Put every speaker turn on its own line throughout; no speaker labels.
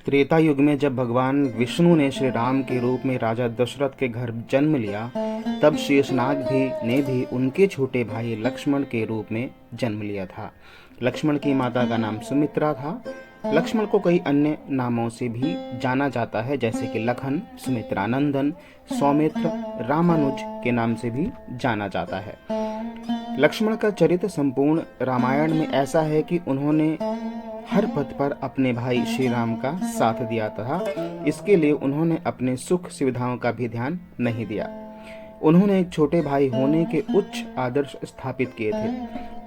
त्रेता युग में जब भगवान विष्णु ने श्री राम के रूप में राजा दशरथ के घर जन्म लिया, तब शेषनाग ने भी उनके छोटे भाई लक्ष्मण के रूप में जन्म लिया था। लक्ष्मण की माता का नाम सुमित्रा था। लक्ष्मण को कई अन्य नामों से भी जाना जाता है, जैसे कि लखन, सुमित्रानंदन, सौमित्र, रामानुज के नाम से भी जाना जाता है। लक्ष्मण का चरित्र संपूर्ण रामायण में ऐसा है कि उन्होंने हर पथ पर अपने भाई श्री राम का साथ दिया था। इसके लिए उन्होंने अपने सुख सुविधाओं का भी ध्यान नहीं दिया। उन्होंने एक छोटे भाई होने के उच्च आदर्श स्थापित किए थे।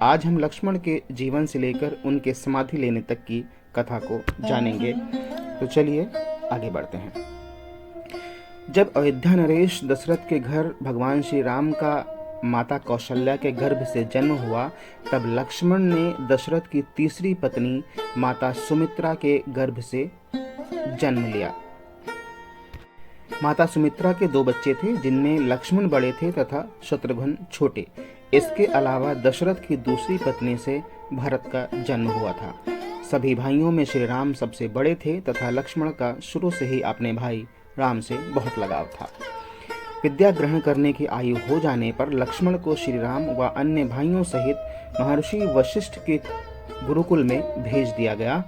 आज हम लक्ष्मण के जीवन से लेकर उनके समाधि लेने तक की कथा को जानेंगे। तो चलिए आगे बढ़ते हैं। जब अयोध्या नरेश दशरथ के घर भगवान श्री राम का माता कौशल्या के गर्भ से जन्म हुआ, तब लक्ष्मण ने दशरथ की तीसरी पत्नी माता सुमित्रा के गर्भ से जन्म लिया। माता सुमित्रा के 2 बच्चे थे, जिनमें लक्ष्मण बड़े थे तथा शत्रुघ्न छोटे। इसके अलावा दशरथ की दूसरी पत्नी से भरत का जन्म हुआ था। सभी भाइयों में श्री राम सबसे बड़े थे तथा लक्ष्मण का शुरू से ही अपने भाई राम से बहुत लगाव था। विद्या ग्रहण करने की आयु हो जाने पर लक्ष्मण को श्री राम व अन्य भाइयों सहित महर्षि वशिष्ठ के गुरुकुल में भेज दिया गया।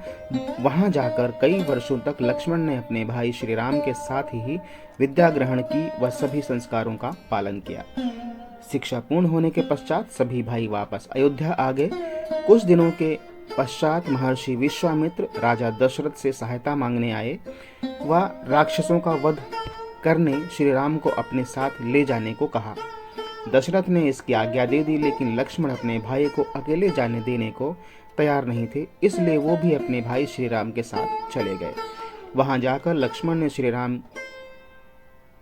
वहां जाकर कई वर्षों तक लक्ष्मण ने अपने भाई श्री राम के साथ ही विद्या ग्रहण की व सभी संस्कारों का पालन किया। शिक्षा पूर्ण होने के पश्चात सभी भाई वापस अयोध्या आ गए। कुछ दिनों के पश्चात महर्षि विश्वामित्र राजा दशरथ से सहायता मांगने आए। वह राक्षसों का वध करने श्री राम को अपने साथ ले जाने को कहा। दशरथ ने इसकी आज्ञा दे दी, लेकिन लक्ष्मण अपने भाई को अकेले जाने देने को तैयार नहीं थे, इसलिए वो भी अपने भाई श्री राम के साथ चले गए। वहां जाकर लक्ष्मण ने श्री राम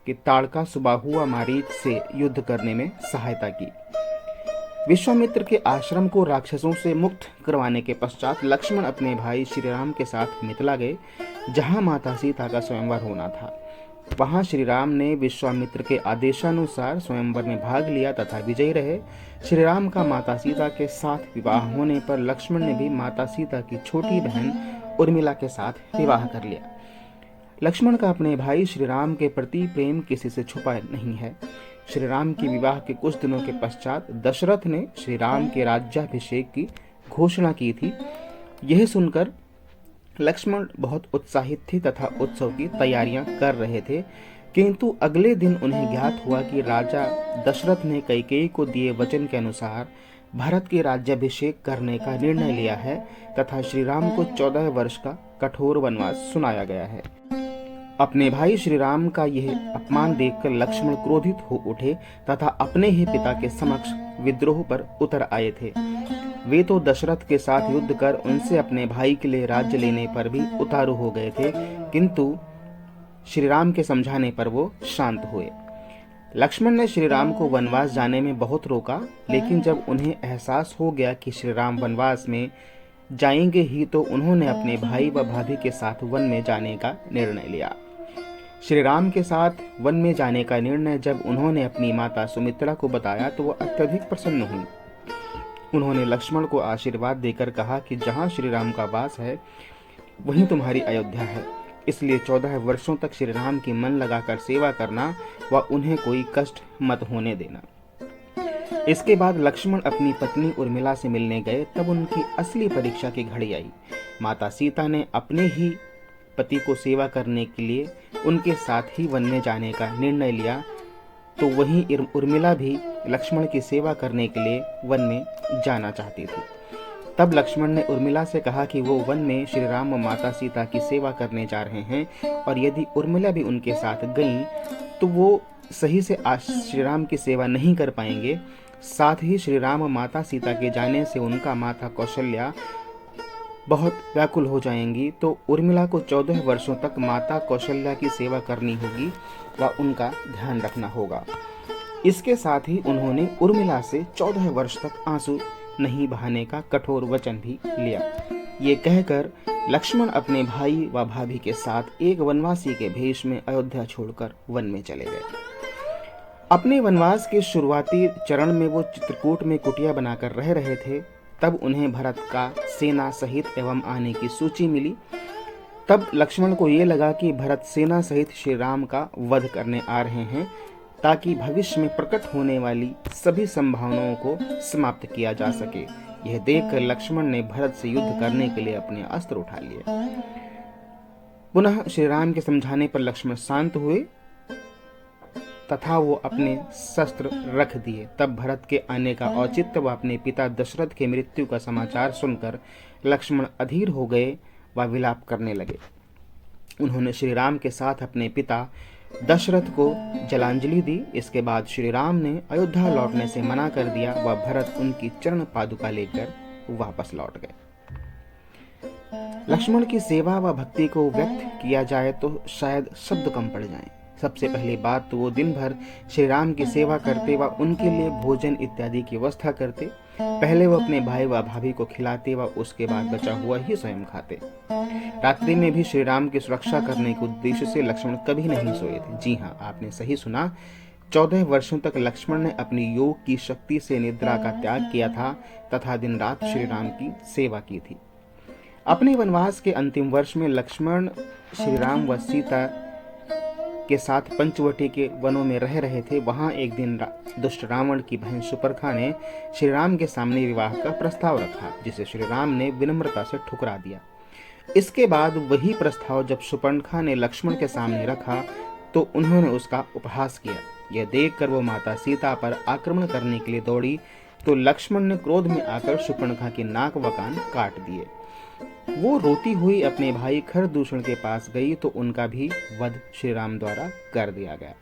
के ताड़का सुबाहुआ मारीच से युद्ध करने में सहायता की। विश्वामित्र के आश्रम को राक्षसों से मुक्त करवाने के पश्चात लक्ष्मण अपने भाई श्री राम के साथ मिथिला गए, जहां माता सीता का स्वयंवर होना था। वहां श्री राम ने विश्वामित्र के आदेशानुसार स्वयंवर में भाग लिया तथा विजयी रहे। श्री राम का माता सीता के साथ विवाह होने पर लक्ष्मण ने भी माता सीता की छोटी बहन उर्मिला के साथ विवाह कर लिया। लक्ष्मण का अपने भाई श्री राम के प्रति प्रेम किसी से छुपा नहीं है। श्री राम के विवाह के कुछ दिनों के पश्चात दशरथ ने श्री राम के राज्याभिषेक की घोषणा की थी। यह सुनकर लक्ष्मण बहुत उत्साहित थे तथा उत्सव की तैयारियां कर रहे थे, किंतु अगले दिन उन्हें ज्ञात हुआ कि राजा दशरथ ने कैकेयी को दिए वचन के अनुसार भरत के राज्याभिषेक करने का निर्णय लिया है तथा श्री राम को 14 वर्ष का कठोर वनवास सुनाया गया है। अपने भाई श्री राम का यह अपमान देखकर लक्ष्मण क्रोधित हो उठे तथा अपने ही पिता के समक्ष विद्रोह पर उतर आए थे। वे तो दशरथ के साथ युद्ध कर उनसे अपने भाई के लिए राज्य लेने पर भी उतारू हो गए थे, किंतु श्री राम के समझाने पर वो शांत हुए। लक्ष्मण ने श्री राम को वनवास जाने में बहुत रोका, लेकिन जब उन्हें एहसास हो गया कि श्री राम वनवास में जाएंगे ही, तो उन्होंने अपने भाई व भाभी के साथ वन में जाने का निर्णय लिया। श्री राम के साथ वन में जाने का निर्णय जब उन्होंने अपनी माता सुमित्रा को बताया तो वह अत्यधिक प्रसन्न हुई। उन्होंने लक्ष्मण को आशीर्वाद देकर कहा कि जहाँ श्री राम का वास है वहीं तुम्हारी अयोध्या है, इसलिए 14 वर्षों तक श्री राम की मन लगाकर सेवा करना व उन्हें कोई कष्ट मत होने देना। इसके बाद लक्ष्मण अपनी पत्नी उर्मिला से मिलने गए। तब उनकी असली परीक्षा की घड़ी आई। माता सीता ने अपने ही पति को सेवा करने के लिए उनके साथ ही वन में जाने का निर्णय लिया, तो वहीं उर्मिला भी लक्ष्मण की सेवा करने के लिए वन में जाना चाहती थी। तब लक्ष्मण ने उर्मिला से कहा कि वो वन में श्री राम व माता सीता की सेवा करने जा रहे हैं, और यदि उर्मिला भी उनके साथ गईं तो वो सही से श्री राम की सेवा नहीं कर पाएंगे। साथ ही श्री राम व माता सीता के जाने से उनका माता कौशल्या बहुत व्याकुल हो जाएंगी, तो उर्मिला को 14 वर्षों तक माता कौशल्या की सेवा करनी होगी व उनका ध्यान रखना होगा। इसके साथ ही उन्होंने उर्मिला से 14 वर्ष तक आंसू नहीं बहाने का कठोर वचन भी लिया। ये कहकर लक्ष्मण अपने भाई व भाभी के साथ एक वनवासी के भेष में अयोध्या छोड़कर वन में चले गए। अपने वनवास के शुरुआती चरण में वो चित्रकूट में कुटिया बनाकर रह रहे थे। तब उन्हें भरत का सेना सहित एवं आने की सूची मिली। तब लक्ष्मण को ये लगा कि भरत सेना सहित श्री राम का वध करने आ रहे हैं, ताकि भविष्य में प्रकट होने वाली सभी संभावनाओं को समाप्त किया जा सके। यह देखकर लक्ष्मण ने भरत से युद्ध करने के लिए अपने अस्त्र उठा लिए। पुनः श्री राम के समझाने पर लक्ष्मण शांत हुए तथा वो अपने शस्त्र रख दिए। तब भरत के आने का औचित्य व अपने पिता दशरथ के मृत्यु का समाचार सुनकर लक्ष्मण अधीर हो गए व विलाप करने लगे। उन्होंने श्री राम के साथ अपने पिता दशरथ को जलांजलि दी। इसके बाद श्री राम ने अयोध्या लौटने से मना कर दिया व भरत उनकी चरण पादुका लेकर वापस लौट गए। लक्ष्मण की सेवा व भक्ति को व्यक्त किया जाए तो शायद शब्द कम पड़ जाएं। सबसे पहली बात तो वो दिन भर श्री राम की सेवा करते व उनके लिए भोजन इत्यादि की व्यवस्था करते। पहले वो अपने भाई व भाभी को खिलाते व उसके बाद बचा हुआ ही स्वयं खाते। रात्रि में भी श्री राम की सुरक्षा करने के उद्देश्य से लक्ष्मण कभी नहीं सोए थे। जी हाँ, आपने सही सुना, 14 वर्षों तक लक्ष्मण ने अपनी योग की शक्ति से निद्रा का त्याग किया था तथा दिन रात श्री राम की सेवा की थी। अपने वनवास के अंतिम वर्ष में लक्ष्मण श्री राम व सीता के साथ पंचवटी के वनों में रह रहे थे। वहां एक दिन दुष्ट रावण की बहन सुपर्खा ने श्री राम के सामने विवाह का प्रस्ताव रखा, जिसे श्री राम ने विनम्रता से ठुकरा दिया। इसके बाद वही प्रस्ताव जब सुपर्णखा ने लक्ष्मण के सामने रखा तो उन्होंने उसका उपहास किया। यह देखकर वो माता सीता पर आक्रमण करने के लिए दौड़ी तो लक्ष्मण ने क्रोध में आकर सुपर्णखा की नाक व कान काट दिए। वो रोती हुई अपने भाई खरदूषण के पास गई तो उनका भी वध श्री राम द्वारा कर दिया गया।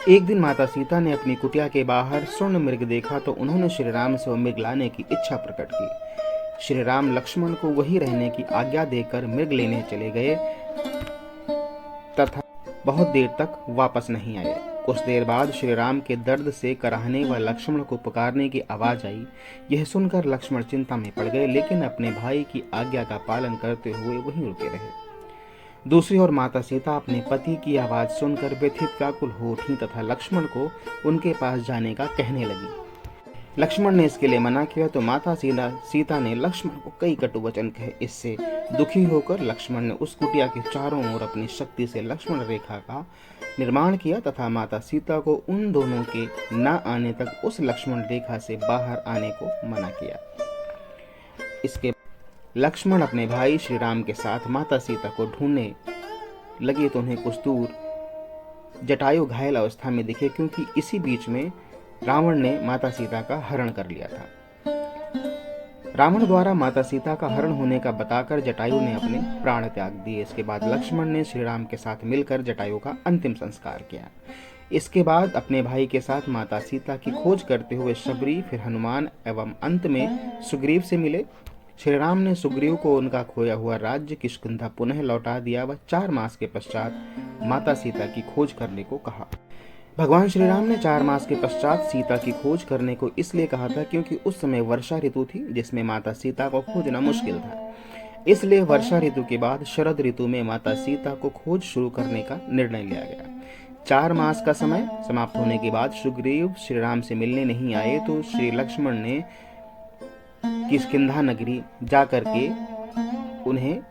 एक दिन माता सीता ने अपनी कुटिया के बाहर स्वर्ण मृग देखा तो उन्होंने श्री राम से वो मृग लाने की इच्छा प्रकट की। श्री राम लक्ष्मण को वहीं रहने की आज्ञा देकर मृग लेने चले गए तथा बहुत देर तक वापस नहीं आए। कुछ देर बाद श्री राम के दर्द से कराहने व लक्ष्मण को पुकारने की आवाज आई। यह सुनकर लक्ष्मण चिंता में पड़ गए, लेकिन अपने भाई की आज्ञा का पालन करते हुए वहीं रुके रहे। दूसरी ओर माता सीता अपने पति की आवाज सुनकर व्यथित व्याकुल हो उठी तथा लक्ष्मण को उनके पास जाने का कहने लगी। लक्ष्मण ने इसके लिए मना किया तो माता सीता ने लक्ष्मण को कई कटु वचन कहे। इससे दुखी होकर लक्ष्मण ने उस कुटिया के चारों ओर अपनी शक्ति से लक्ष्मण रेखा का निर्माण किया तथा माता सीता को उन दोनों के न आने तक उस लक्ष्मण रेखा से बाहर आने को मना किया। इसके लक्ष्मण अपने भाई श्री राम के साथ माता सीता को ढूंढने लगे तो उन्हें कुछ दूर जटायु घायल अवस्था में दिखे, क्योंकि इसी बीच में रावण ने माता सीता का हरण कर लिया था। रावण द्वारा माता सीता का हरण होने का बताकर जटायु ने अपने प्राण त्याग दिए। इसके बाद लक्ष्मण ने श्री राम के साथ मिलकर जटायु का अंतिम संस्कार किया। इसके बाद अपने भाई के साथ माता सीता की खोज करते हुए शबरी, फिर हनुमान एवं अंत में सुग्रीव से मिले। श्री राम ने सुग्रीव को उनका खोया हुआ राज्य किष्किंधा पुनः लौटा दिया व 4 मास के पश्चात माता सीता की खोज करने को कहा। भगवान श्री राम ने 4 मास के पश्चात सीता की खोज करने को इसलिए कहा था क्योंकि उस समय वर्षा ऋतु थी, जिसमें माता सीता को खोजना मुश्किल था। इसलिए वर्षा ऋतु के बाद शरद ऋतु में माता सीता को खोज शुरू करने का निर्णय लिया गया। 4 मास का समय समाप्त होने के बाद सुग्रीव श्री राम से मिलने नहीं आए तो श्री लक्ष्मण ने किष्किंधा नगरी जाकर के उन्हें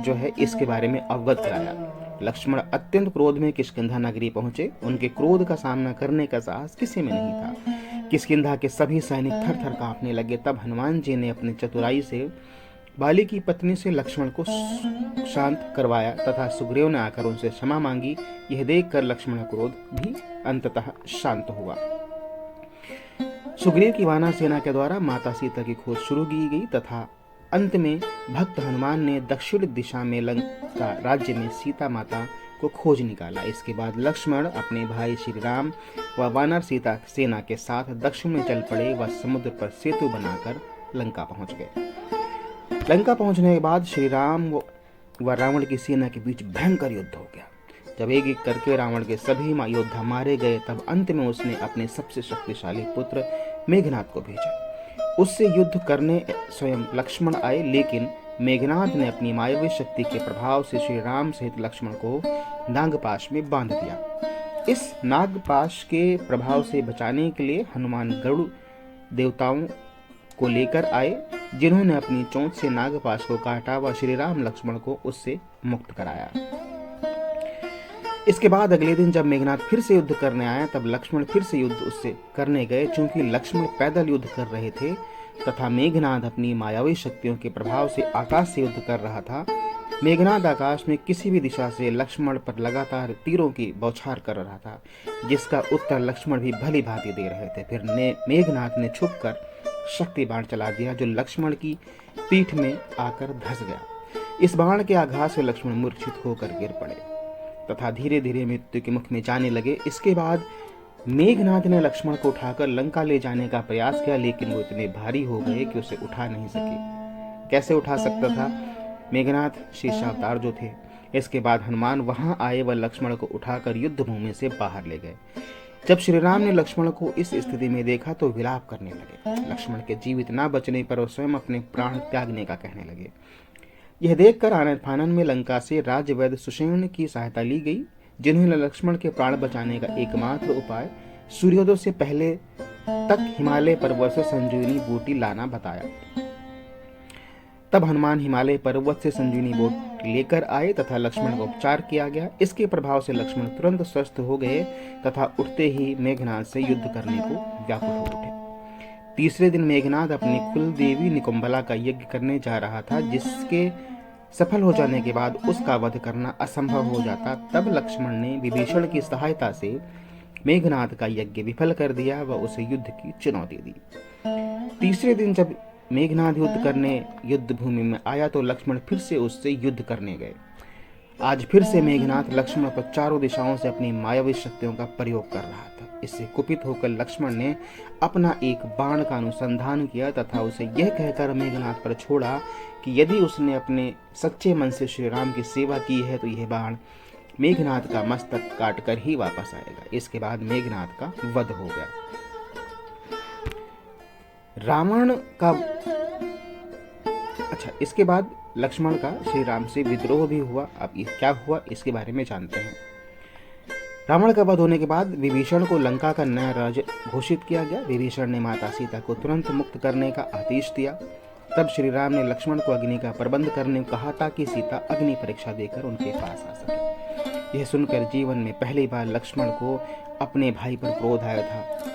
जो है इसके बारे में अवगत कराया। लक्ष्मण अत्यंत क्रोध में किष्किंधा नगरी पहुंचे। उनके क्रोध का सामना करने का साहस किसी में नहीं था। किष्किंधा के सभी सैनिक थर थर कांपने लगे। तब हनुमान जी ने अपनी चतुराई से बाली की पत्नी से लक्ष्मण को शांत करवाया तथा सुग्रीव ने आकर उनसे क्षमा मांगी। यह देखकर लक्ष्मण का क्रोध भी अंततः शांत हुआ। सुग्रीव की वानर सेना के द्वारा माता सीता की खोज शुरू की गई तथा अंत में भक्त हनुमान ने दक्षिण दिशा में लंका राज्य में सीता माता को खोज निकाला। इसके बाद लक्ष्मण अपने भाई श्री राम व वानर सीता सेना के साथ दक्षिण में चल पड़े व समुद्र पर सेतु बनाकर लंका पहुंच गए। लंका पहुंचने के बाद श्री राम व रावण की सेना के बीच भयंकर युद्ध हो गया। जब एक एक करके रावण के सभी योद्धा मारे गए तब अंत में उसने अपने सबसे शक्तिशाली पुत्र मेघनाद को भेजा। उससे युद्ध करने स्वयं लक्ष्मण आए, लेकिन मेघनाद ने अपनी मायावी शक्ति के प्रभाव से श्री राम सहित लक्ष्मण को नागपाश में बांध दिया। इस नागपाश के प्रभाव से बचाने के लिए हनुमान गरुड़ देवताओं को लेकर आए, जिन्होंने अपनी चोंच से नागपाश को काटा व श्री राम लक्ष्मण को उससे मुक्त कराया। इसके बाद अगले दिन जब मेघनाथ फिर से युद्ध करने आया, तब लक्ष्मण फिर से युद्ध उससे करने गए। चूंकि लक्ष्मण पैदल युद्ध कर रहे थे तथा मेघनाथ अपनी मायावी शक्तियों के प्रभाव से आकाश से युद्ध कर रहा था, मेघनाथ आकाश में किसी भी दिशा से लक्ष्मण पर लगातार तीरों की बौछार कर रहा था, जिसका उत्तर लक्ष्मण भी भली भांति दे रहे थे। फिर मेघनाथ ने छुपकर शक्ति बाण चला दिया, जो लक्ष्मण की पीठ में आकर धंस गया। इस बाण के आघात से लक्ष्मण मूर्छित होकर गिर पड़े तथा धीरे धीरे मृत्यु के मुख में जाने लगे। इसके बाद मेघनाथ ने लक्ष्मण को उठाकर लंका ले जाने का प्रयास किया, लेकिन वो इतने भारी हो गए कि उसे उठा नहीं सके। कैसे उठा सकता था? मेघनाथ शेषावतार जो थे। इसके बाद हनुमान वहां आए व लक्ष्मण को उठाकर युद्ध भूमि से बाहर ले गए। जब श्री राम ने लक्ष्मण को इस स्थिति में देखा तो विलाप करने लगे। लक्ष्मण के जीवित न बचने पर वो स्वयं अपने प्राण त्यागने का कहने लगे। यह देखकर आनंद फानन में लंका से राज्य वैद्य सुषेण की सहायता ली गई, जिन्होंने लक्ष्मण के प्राण बचाने का एकमात्र उपाय सूर्योदय से पहले तक हिमालय पर्वत से संजीवनी बूटी लाना बताया। तब हनुमान हिमालय पर्वत से संजीवनी बूटी लेकर आए तथा लक्ष्मण का उपचार किया गया। इसके प्रभाव से लक्ष्मण तुरंत स्वस्थ हो गए तथा उठते ही मेघनाथ से युद्ध करने को व्याकुल हो उठे। तीसरे दिन मेघनाथ अपनी कुल देवी निकुंभला का यज्ञ करने जा रहा था, जिसके सफल हो जाने के बाद उसका वध करना असंभव हो जाता। तब लक्ष्मण ने विभीषण की सहायता से मेघनाथ का यज्ञ विफल कर दिया व उसे युद्ध की चुनौती दी। तीसरे दिन जब मेघनाथ युद्ध करने युद्ध भूमि में आया तो लक्ष्मण फिर से उससे युद्ध करने गए। आज फिर से मेघनाथ लक्ष्मण पर चारों दिशाओं से अपनी मायावी शक्तियों का प्रयोग कर रहा था। इससे कुपित होकर लक्ष्मण ने अपना एक बाण का अनुसंधान किया तथा उसे यह कहकर मेघनाथ पर छोड़ा कि यदि उसने अपने सच्चे मन से श्री राम की सेवा की है तो यह बाण मेघनाथ का मस्तक काटकर ही वापस आएगा। इसके बाद मेघनाथ का वध हो गया। रावण का इसके बाद लक्ष्मण का श्री राम से विद्रोह भी हुआ। अब क्या हुआ इसके बारे में जानते हैं। रावण का वध होने के बाद विभीषण को लंका का नया राजा घोषित किया गया। विभीषण ने माता सीता को तुरंत मुक्त करने का आदेश दिया। तब श्री राम ने लक्ष्मण को अग्नि का प्रबंध करने को कहा ताकि सीता अग्नि परीक्षा देकर उनके पास आ सके। यह सुनकर जीवन में पहली बार लक्ष्मण को अपने भाई पर क्रोध आया था।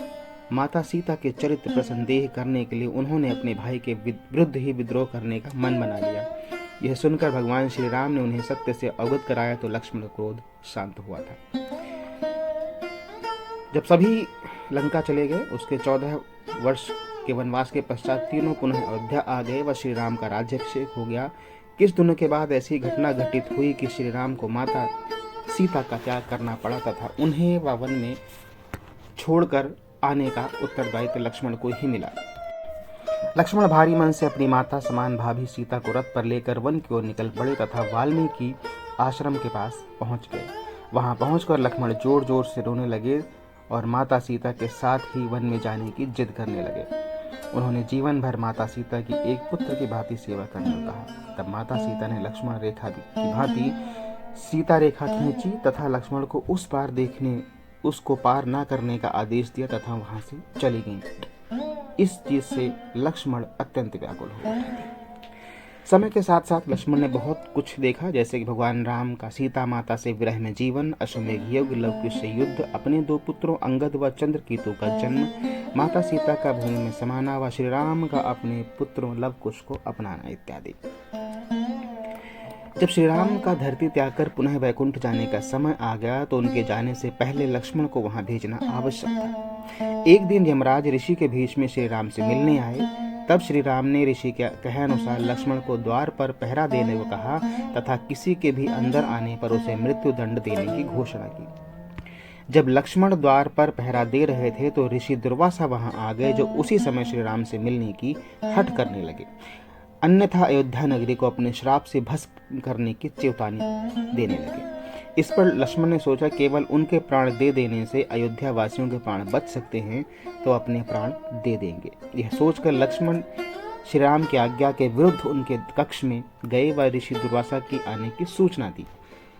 माता सीता के चरित्र पर संदेह करने के लिए उन्होंने अपने भाई के विरुद्ध ही विद्रोह करने का मन बना लिया। यह सुनकर भगवान श्री राम ने उन्हें सत्य से अवगत कराया तो लक्ष्मण का क्रोध शांत हुआ था। जब सभी लंका चले गए, उसके 14 वर्ष के वनवास के पश्चात तीनों पुनः अयोध्या आ गए व श्री राम का राज्याभिषेक हो गया। किस दिनों के बाद ऐसी घटना घटित हुई कि श्री राम को माता सीता का त्याग करना पड़ा तथा उन्हें वन में छोड़कर आने का उत्तरदायित्व लक्ष्मण को ही मिला। लक्ष्मण भारी मन से अपनी माता समान भाभी सीता को रथ पर लेकर वन की ओर निकल पड़े तथा वाल्मीकि आश्रम के पास पहुंच गए। वहां पहुंचकर लक्ष्मण जोर जोर से रोने लगे और माता सीता के साथ ही वन में जाने की जिद करने लगे। उन्होंने जीवन भर माता सीता की एक पुत्र की भांति सेवा करने को कहा। तब माता सीता ने लक्ष्मण रेखा की भांति सीता रेखा खींची तथा लक्ष्मण को उसको पार न करने का आदेश दिया तथा वहां से चली गईं। इस चीज से लक्ष्मण अत्यंत व्याकुल हो गए। समय के साथ साथ लक्ष्मण ने बहुत कुछ देखा, जैसे कि भगवान राम का सीता माता से विरह में जीवन, अश्वमेघ यज्ञ, लवकुश से युद्ध, अपने 2 पुत्रों अंगद व चंद्रकेतु का जन्म, माता सीता का भूमि में समाना व श्री राम का अपने पुत्रों लवकुश को अपनाना इत्यादि। जब श्री राम का धरती त्याग कर पुनः वैकुंठ जाने का समय आ गया तो उनके जाने से पहले लक्ष्मण को वहां भेजना आवश्यक था। एक दिन यमराज ऋषि के भेष में श्री राम से मिलने आए। तब श्री राम ने ऋषि के कहे अनुसार लक्ष्मण को द्वार पर पहरा देने को कहा तथा किसी के भी अंदर आने पर उसे मृत्यु दंड देने की घोषणा की। जब लक्ष्मण द्वार पर पहरा दे रहे थे तो ऋषि दुर्वासा वहां आ गए, जो उसी समय श्री राम से मिलने की हट करने लगे, अन्यथा अयोध्या नगरी को अपने श्राप से भस्म करने की चेतावनी देने लगे। इस पर लक्ष्मण ने सोचा केवल उनके प्राण दे देने से अयोध्या वासियों के प्राण बच सकते हैं तो अपने प्राण दे देंगे। यह सोचकर लक्ष्मण श्री राम की आज्ञा के विरुद्ध उनके कक्ष में गए व ऋषि दुर्वासा की आने की सूचना दी।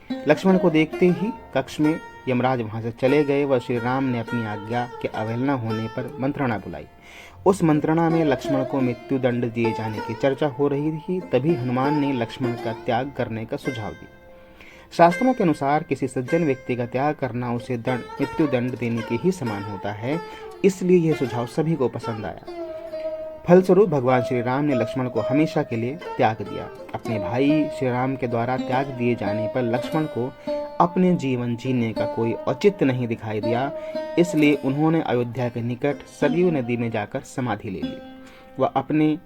लक्ष्मण को देखते ही कक्ष में यमराज वहां से चले गए व श्री राम ने अपनी आज्ञा के अवहेलना होने पर मंत्रणा बुलाई। उस मंत्रणा में लक्ष्मण को मृत्युदंड दिए जाने की चर्चा हो रही थी। तभी हनुमान ने लक्ष्मण का त्याग करने का सुझाव दिया। शास्त्रों के अनुसार किसी सज्जन व्यक्ति का त्याग करना उसे मृत्युदंड देने के ही समान होता है, इसलिए यह सुझाव सभी को पसंद आया। फलस्वरूप भगवान श्री राम ने लक्ष्मण को हमेशा के लिए त्याग दिया। अपने भाई श्री राम के द्वारा त्याग दिए जाने पर लक्ष्मण को अपने जीवन जीने का कोई औचित्य नहीं दिखाई दिया, इसलिए उन्होंने अयोध्या के निकट सरयू नदी में जाकर समाधि ले ली। वह अपने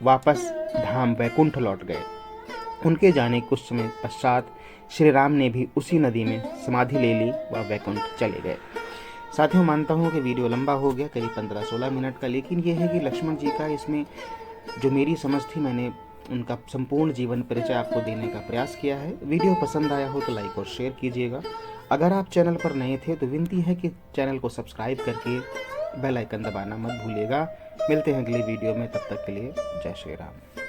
वापस धाम वैकुंठ लौट गए। उनके जाने कुछ समय पश्चात श्री राम ने भी उसी नदी में समाधि ले ली व वैकुंठ चले गए। साथियों, मानता हूँ कि वीडियो लंबा हो गया, करीब 15-16 मिनट का, लेकिन यह है कि लक्ष्मण जी का इसमें जो मेरी समझ थी, मैंने उनका संपूर्ण जीवन परिचय आपको देने का प्रयास किया है। वीडियो पसंद आया हो तो लाइक और शेयर कीजिएगा। अगर आप चैनल पर नए थे तो विनती है कि चैनल को सब्सक्राइब करके बेल आइकन दबाना मत भूलिएगा। मिलते हैं अगली वीडियो में, तब तक के लिए जय श्री राम।